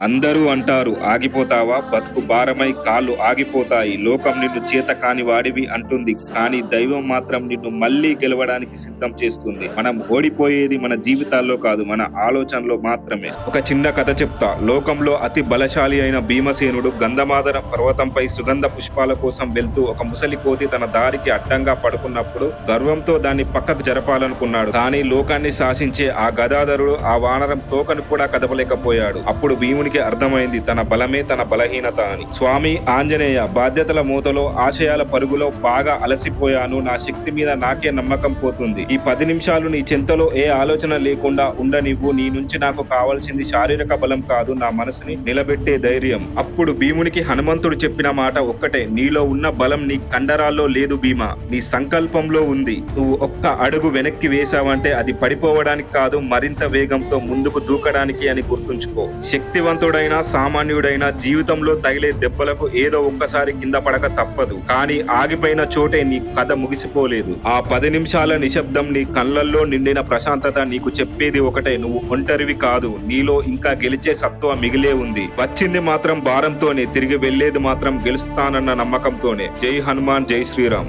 అందరూ అంటారు ఆగిపోతావా బతుకు భారమై కాళ్ళు ఆగిపోతాయి, లోకం నిన్ను చేత కాని వాడివి అంటుంది. కానీ దైవం మాత్రం నిన్ను మళ్ళీ గెలవడానికి సిద్ధం చేస్తుంది. మనం ఓడిపోయేది మన జీవితాల్లో కాదు, మన ఆలోచనలో మాత్రమే. ఒక చిన్న కథ చెప్తా. లోకంలో అతి బలశాలి అయిన భీమసేనుడు గంధమాదన పర్వతంపై సుగంధ పుష్పాల కోసం వెళ్తూ ఒక ముసలి కోతి తన దారికి అడ్డంగా పడుకున్నప్పుడు గర్వంతో దాన్ని పక్కకు జరపాలనుకున్నాడు. కానీ లోకాన్ని శాసించే ఆ గదాధరుడు ఆ వానరం తోకను కూడా కదపలేకపోయాడు. అప్పుడు భీమునికి అర్థమైంది తన బలమే తన బలహీనత అని. స్వామి ఆంజనేయ, బాధ్యతల మూతలో ఆశయాల పరుగులో బాగా అలసిపోయాను, నా శక్తి మీద నాకే నమ్మకం పోతుంది. ఈ 10 నిమిషాలు నీ చెంతలో ఏ ఆలోచన లేకుండా ఉండనివ్వు. నీ నుంచి నాకు కావాల్సింది శారీరక బలం కాదు, నా మనసుని నిలబెట్టే ధైర్యం. అప్పుడు భీమునికి హనుమంతుడు చెప్పిన మాట ఒక్కటే, నీలో ఉన్న బలం నీ కండరాల్లో లేదు భీమా, నీ సంకల్పంలో ఉంది. నువ్వు ఒక్క అడుగు వెనక్కి వేశావంటే అది పడిపోవడానికి కాదు, మరింత వేగంతో ముందుకు దూకడానికి అని గుర్తుంచుకో. శక్తివంతుడైనా సామాన్యుడైనా జీవితంలో తగిలే దెబ్బలకు ఏదో ఒక్కసారి కింద పడక తప్పదు. కానీ ఆగిపోయిన చోటే నీ కథ ముగిసిపోలేదు. ఆ 10 నిమిషాల నిశ్శబ్దం, నీ కళ్ళల్లో నిండిన ప్రశాంతత నీకు చెప్పేది ఒకటే, నువ్వు ఒంటరివి కాదు, నీలో ఇంకా గెలిచే సత్వ మిగిలే ఉంది. వచ్చింది మాత్రం భారంతోనే, తిరిగి వెళ్లేది మాత్రం గెలుస్తానన్న నమ్మకంతోనే. జై హనుమాన్, జై శ్రీరామ్.